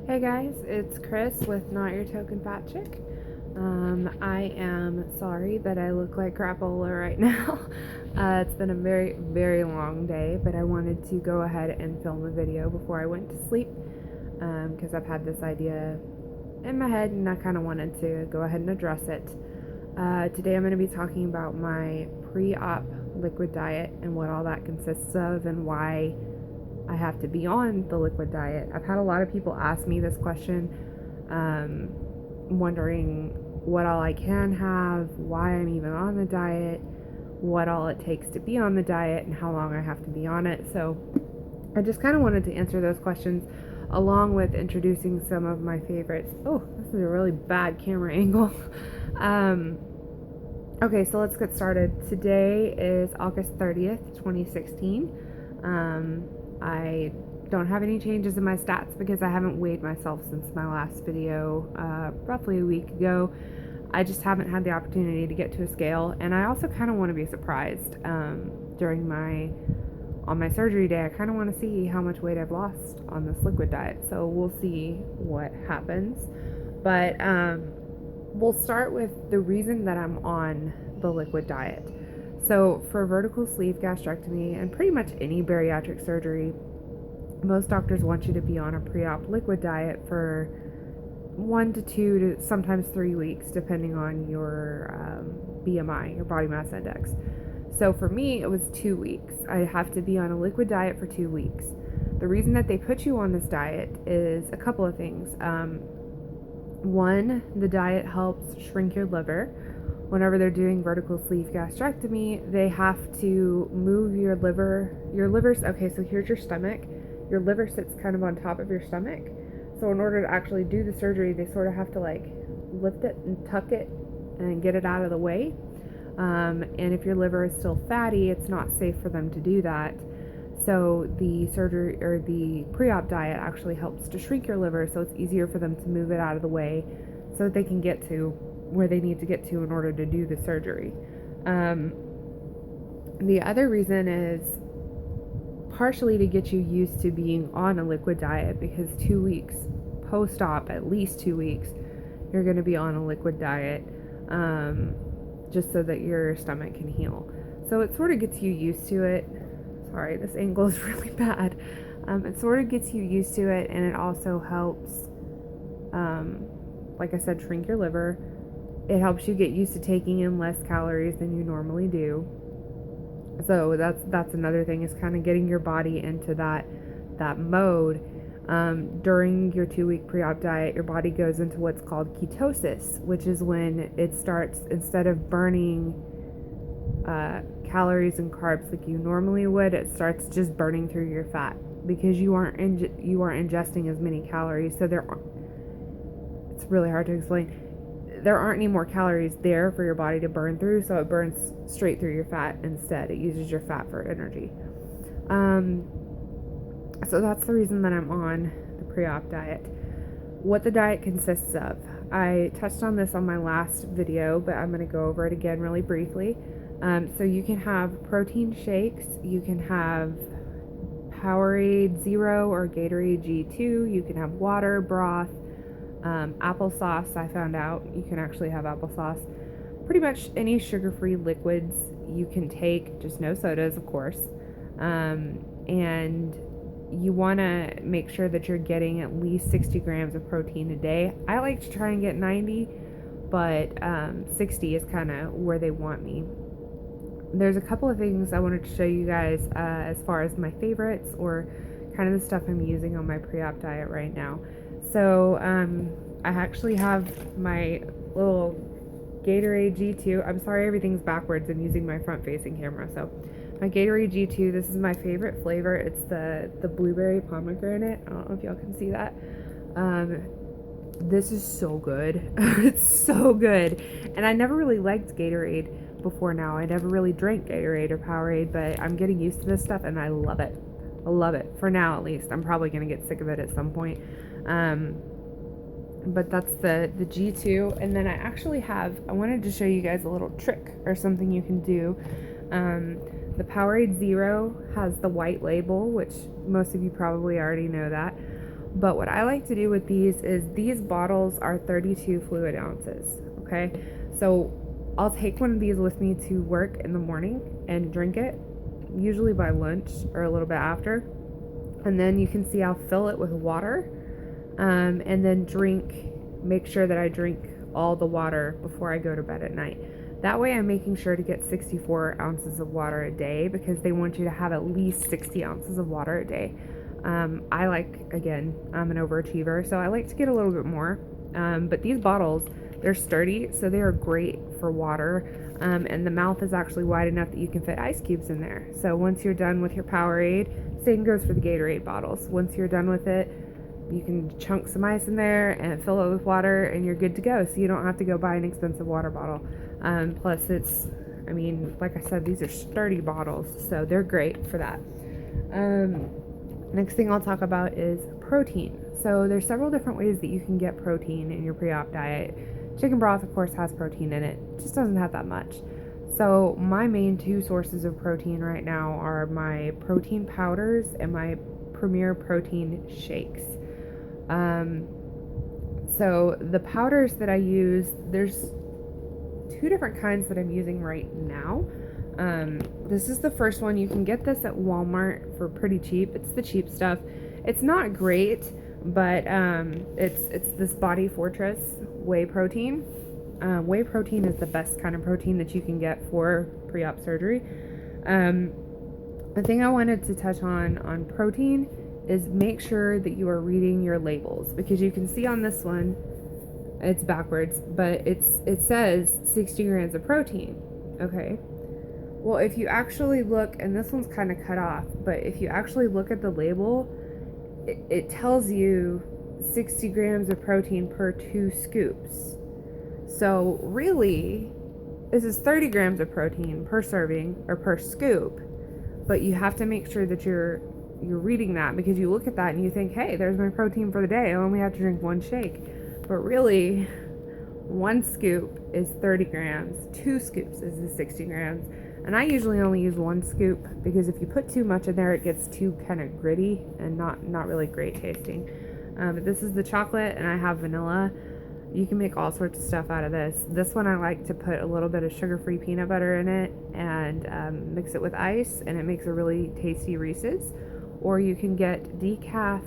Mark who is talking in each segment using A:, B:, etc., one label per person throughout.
A: Hey guys, it's Chris with Not Your Token Fat Chick. I am sorry that I look like crapola right now. It's been a very, very long day, but I wanted to go ahead and film a video before I went to sleep because I've had this idea in my head and I kind of wanted to go ahead and address it. Today I'm going to be talking about my pre-op liquid diet and what all that consists of and why I have to be on the liquid diet. I've had a lot of people ask me this question, wondering what all I can have, why I'm even on the diet, what all it takes to be on the diet, and how long I have to be on it. So I just kind of wanted to answer those questions along with introducing some of my favorites. Oh, this is a really bad camera angle. Okay, so let's get started. Today is August 30th, 2016. I don't have any changes in my stats because I haven't weighed myself since my last video, roughly a week ago. I just haven't had the opportunity to get to a scale, and I also kind of want to be surprised on my surgery day. I kind of want to see how much weight I've lost on this liquid diet, so we'll see what happens. But we'll start with the reason that I'm on the liquid diet. So for vertical sleeve gastrectomy and pretty much any bariatric surgery, most doctors want you to be on a pre-op liquid diet for 1 to 2 to sometimes 3 weeks, depending on your BMI, your body mass index. So for me, it was 2 weeks. I have to be on a liquid diet for 2 weeks. The reason that they put you on this diet is a couple of things. One, the diet helps shrink your liver. Whenever they're doing vertical sleeve gastrectomy, they have to move your liver. Your liver's, okay, so here's your stomach. Your liver sits kind of on top of your stomach. So in order to actually do the surgery, they sort of have to like lift it and tuck it and get it out of the way. And if your liver is still fatty, it's not safe for them to do that. So the surgery or the pre-op diet actually helps to shrink your liver, so it's easier for them to move it out of the way so that they can get to where they need to get to in order to do the surgery. The other reason is partially to get you used to being on a liquid diet, because 2 weeks post-op, at least 2 weeks, you're going to be on a liquid diet, just so that your stomach can heal. So it sort of gets you used to it. Sorry, this angle is really bad. It sort of gets you used to it, and it also helps, like I said, shrink your liver. It helps you get used to taking in less calories than you normally do. So that's another thing, is kind of getting your body into that mode. During your 2-week pre-op diet, your body goes into what's called ketosis, which is when it starts, instead of burning calories and carbs like you normally would, it starts just burning through your fat because you aren't ingesting as many calories. So it's really hard to explain. There aren't any more calories there for your body to burn through, so it burns straight through your fat instead. It uses your fat for energy. So that's the reason that I'm on the pre-op diet. What the diet consists of. I touched on this on my last video, but I'm going to go over it again really briefly. So you can have protein shakes, you can have Powerade Zero or Gatorade G2, you can have water, broth, applesauce. I found out you can actually have applesauce. Pretty much any sugar-free liquids you can take, just no sodas, of course. And you want to make sure that you're getting at least 60 grams of protein a day. I like to try and get 90, but 60 is kind of where they want me. There's a couple of things I wanted to show you guys as far as my favorites, or kind of the stuff I'm using on my pre-op diet right now. So I actually have my little Gatorade G2. I'm sorry everything's backwards. I'm using my front-facing camera. So my Gatorade G2, this is my favorite flavor. It's the blueberry pomegranate. I don't know if y'all can see that. This is so good. It's so good. And I never really liked Gatorade before now. I never really drank Gatorade or Powerade, but I'm getting used to this stuff and I love it. I love it, for now at least. I'm probably going to get sick of it at some point. But that's the G2. And then I wanted to show you guys a little trick or something you can do. The Powerade Zero has the white label, which most of you probably already know that. But what I like to do with these is these bottles are 32 fluid ounces. Okay, so I'll take one of these with me to work in the morning and drink it, usually by lunch or a little bit after. And then you can see I'll fill it with water, and then make sure that I drink all the water before I go to bed at night. That way I'm making sure to get 64 ounces of water a day, because they want you to have at least 60 ounces of water a day. I'm an overachiever, so I like to get a little bit more. But these bottles, they're sturdy, so they are great for water. And the mouth is actually wide enough that you can fit ice cubes in there. So once you're done with your Powerade, same goes for the Gatorade bottles. Once you're done with it, you can chunk some ice in there and fill it with water, and you're good to go. So you don't have to go buy an expensive water bottle. Plus like I said, these are sturdy bottles, so they're great for that. Next thing I'll talk about is protein. So there's several different ways that you can get protein in your pre-op diet. Chicken broth, of course, has protein in it. It just doesn't have that much. So my main two sources of protein right now are my protein powders and my Premier Protein shakes. So the powders that I use, there's two different kinds that I'm using right now. This is the first one. You can get this at Walmart for pretty cheap. It's the cheap stuff. It's not great, but it's this Body Fortress whey protein. Whey protein is the best kind of protein that you can get for pre-op surgery. The thing I wanted to touch on protein is make sure that you are reading your labels, because you can see on this one, it's backwards, but it says 60 grams of protein. Okay. Well, if you actually look, and this one's kind of cut off, but if you actually look at the label, it tells you 60 grams of protein per 2 scoops. So really, this is 30 grams of protein per serving or per scoop, but you have to make sure that you're reading that, because you look at that and you think, hey, there's my protein for the day. I only have to drink one shake. But really, 1 scoop is 30 grams, 2 scoops is the 60 grams. And I usually only use 1 scoop, because if you put too much in there, it gets too kind of gritty and not really great tasting. But this is the chocolate, and I have vanilla. You can make all sorts of stuff out of this. This one I like to put a little bit of sugar-free peanut butter in it and mix it with ice, and it makes a really tasty Reese's. Or you can get decaf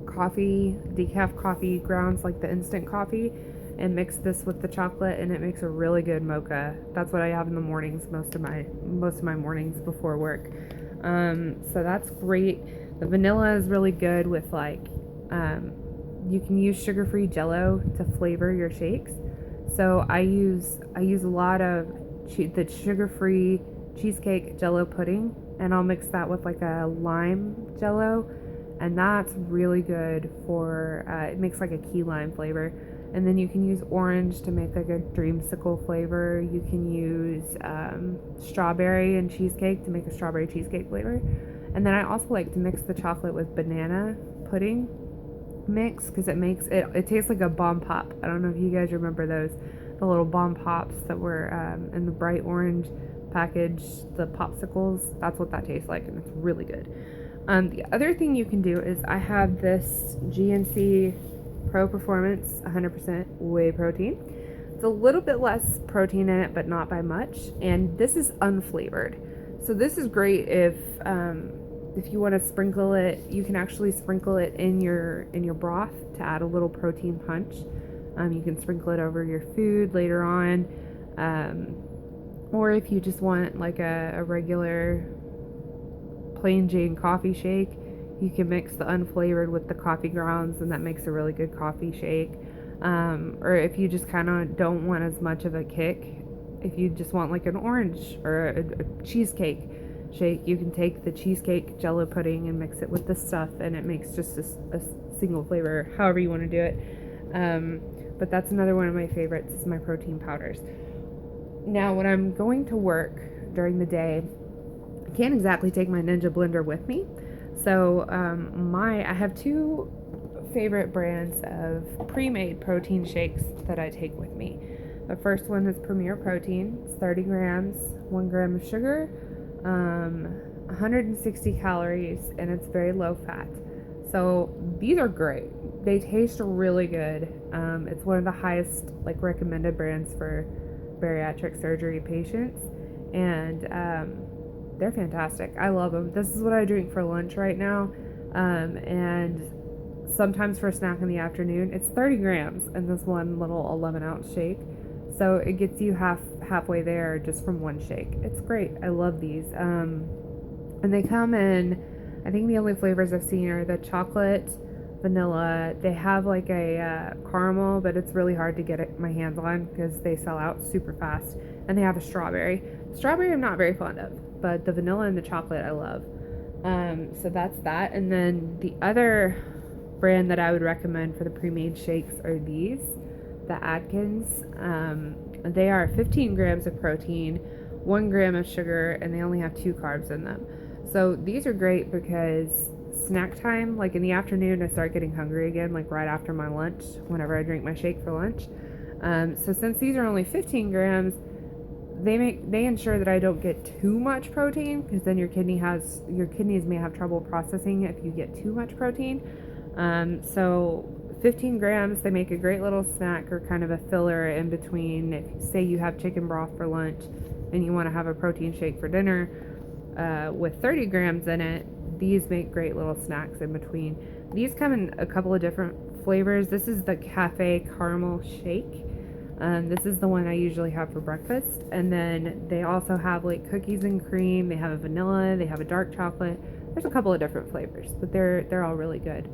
A: coffee grounds, like the instant coffee, and mix this with the chocolate, and it makes a really good mocha. That's what I have in the mornings, most of my mornings before work. So that's great. The vanilla is really good with you can use sugar-free Jello to flavor your shakes. So I use a lot of the sugar-free cheesecake Jello pudding, and I'll mix that with like a lime Jello, and that's really good for it makes like a key lime flavor. And then you can use orange to make like a dreamsicle flavor. You can use strawberry and cheesecake to make a strawberry cheesecake flavor. And then I also like to mix the chocolate with banana pudding mix, because it tastes like a bomb pop. I don't know if you guys remember those, the little bomb pops that were in the bright orange package, the popsicles. That's what that tastes like, and it's really good. The other thing you can do is I have this GNC Pro Performance 100% whey protein. It's a little bit less protein in it, but not by much, and this is unflavored. So this is great if you want to sprinkle it. You can actually sprinkle it in your broth to add a little protein punch. You can sprinkle it over your food later on, or if you just want like a regular plain Jane coffee shake, you can mix the unflavored with the coffee grounds, and that makes a really good coffee shake. Or if you just kind of don't want as much of a kick, if you just want like an orange or a cheesecake shake, you can take the cheesecake Jello pudding and mix it with the stuff, and it makes just a single flavor, however you want to do it. But that's another one of my favorites, is my protein powders. Now, when I'm going to work during the day, I can't exactly take my Ninja blender with me. So I have 2 favorite brands of pre-made protein shakes that I take with me. The first one is Premier Protein. It's 30 grams, 1 gram of sugar, 160 calories, and it's very low fat. So these are great. They taste really good. It's one of the highest like recommended brands for bariatric surgery patients, and they're fantastic. I love them. This is what I drink for lunch right now, and sometimes for a snack in the afternoon. It's 30 grams in this one little 11-ounce shake, so it gets you halfway there just from one shake. It's great. I love these. And they come in, I think the only flavors I've seen are the chocolate, vanilla. They have like a caramel, but it's really hard to get my hands on because they sell out super fast. And they have a strawberry. Strawberry I'm not very fond of, but the vanilla and the chocolate I love. So that's that. And then the other brand that I would recommend for the pre-made shakes are these, the Atkins. They are 15 grams of protein, 1 gram of sugar, and they only have 2 carbs in them. So these are great because snack time, like in the afternoon, I start getting hungry again, like right after my lunch, whenever I drink my shake for lunch. So since these are only 15 grams, they ensure that I don't get too much protein, because then your kidneys may have trouble processing if you get too much protein. So 15 grams, they make a great little snack or kind of a filler in between. If say you have chicken broth for lunch and you want to have a protein shake for dinner, with 30 grams in it, these make great little snacks in between. These come in a couple of different flavors. This is the cafe caramel shake. This is the one I usually have for breakfast. And then they also have like cookies and cream. They have a vanilla. They have a dark chocolate. There's a couple of different flavors, but they're all really good.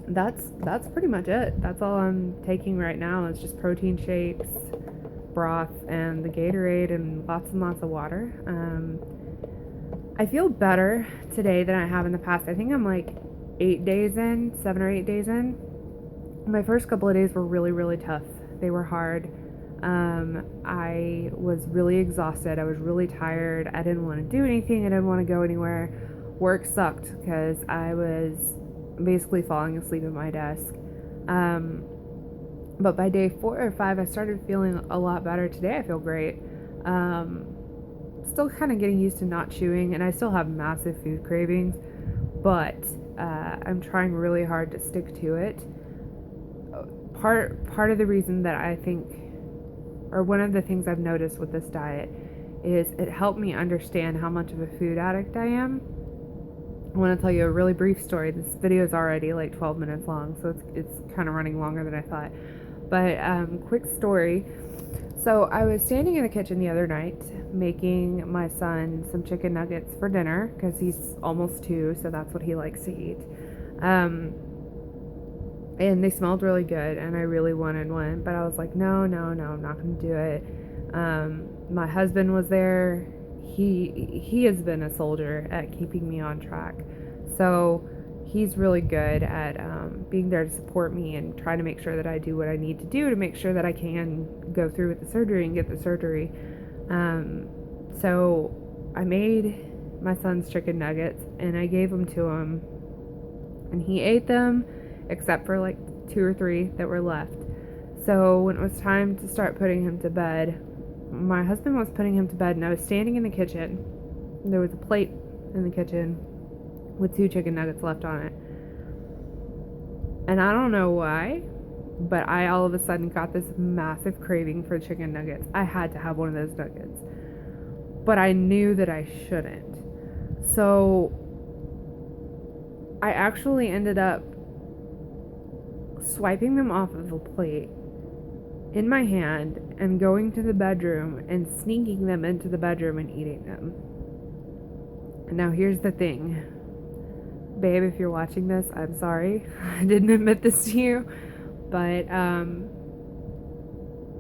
A: That's pretty much it. That's all I'm taking right now. It's just protein shakes, broth, and the Gatorade, and lots of water. I feel better today than I have in the past. I think I'm like 7 or 8 days in. My first couple of days were really tough. They were hard. I was really exhausted. I was really tired. I didn't want to do anything. I didn't want to go anywhere. Work sucked because I was basically falling asleep at my desk. But by day 4 or 5, I started feeling a lot better. Today I feel great. Still kind of getting used to not chewing, and I still have massive food cravings, but I'm trying really hard to stick to it. Part of the reason that I think, or one of the things I've noticed with this diet, is it helped me understand how much of a food addict I am. I want to tell you a really brief story. This video is already like 12 minutes long, so it's kind of running longer than I thought. But quick story. So I was standing in the kitchen the other night making my son some chicken nuggets for dinner because he's almost 2, so that's what he likes to eat. And they smelled really good, and I really wanted one, but I was like, no, I'm not going to do it. My husband was there. He has been a soldier at keeping me on track, so he's really good at being there to support me and trying to make sure that I do what I need to do to make sure that I can go through with the surgery and get the surgery. So I made my son's chicken nuggets, and I gave them to him, and he ate them except for like 2 or 3 that were left. So when it was time to start putting him to bed, my husband was putting him to bed, and I was standing in the kitchen. There was a plate in the kitchen with 2 chicken nuggets left on it. And I don't know why, but I all of a sudden got this massive craving for chicken nuggets. I had to have one of those nuggets. But I knew that I shouldn't. So I actually ended up swiping them off of the plate in my hand and going to the bedroom and sneaking them into the bedroom and eating them. And now here's the thing. Babe, if you're watching this, I'm sorry. I didn't admit this to you. But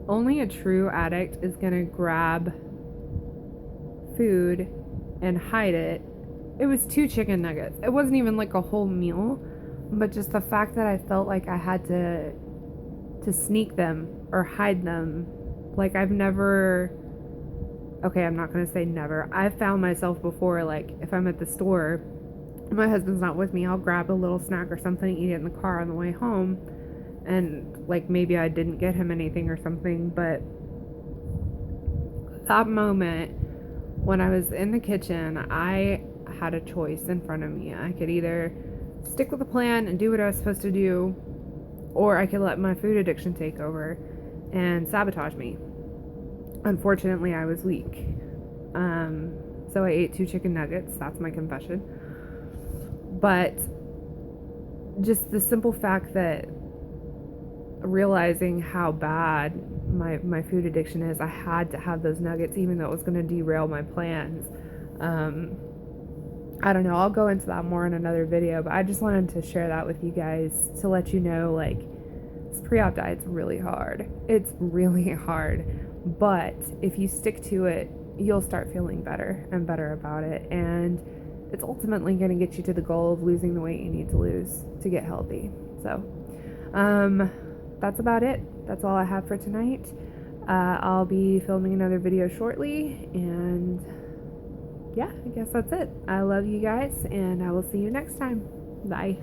A: only a true addict is going to grab food and hide it. It was 2 chicken nuggets. It wasn't even like a whole meal. But just the fact that I felt like I had to sneak them or hide them. Like I'm not going to say never. I've found myself before, like if I'm at the store, my husband's not with me, I'll grab a little snack or something, eat it in the car on the way home, and like maybe I didn't get him anything or something, but that moment when I was in the kitchen, I had a choice in front of me. I could either stick with the plan and do what I was supposed to do, or I could let my food addiction take over and sabotage me. Unfortunately, I was weak. So I ate 2 chicken nuggets. That's my confession. But just the simple fact that realizing how bad my food addiction is, I had to have those nuggets, even though it was going to derail my plans. I don't know, I'll go into that more in another video, but I just wanted to share that with you guys to let you know, like, this pre-op diet's really hard. It's really hard, but if you stick to it, you'll start feeling better and better about it, and it's ultimately going to get you to the goal of losing the weight you need to lose to get healthy. So, that's about it. That's all I have for tonight. I'll be filming another video shortly, and yeah, I guess that's it. I love you guys, and I will see you next time. Bye.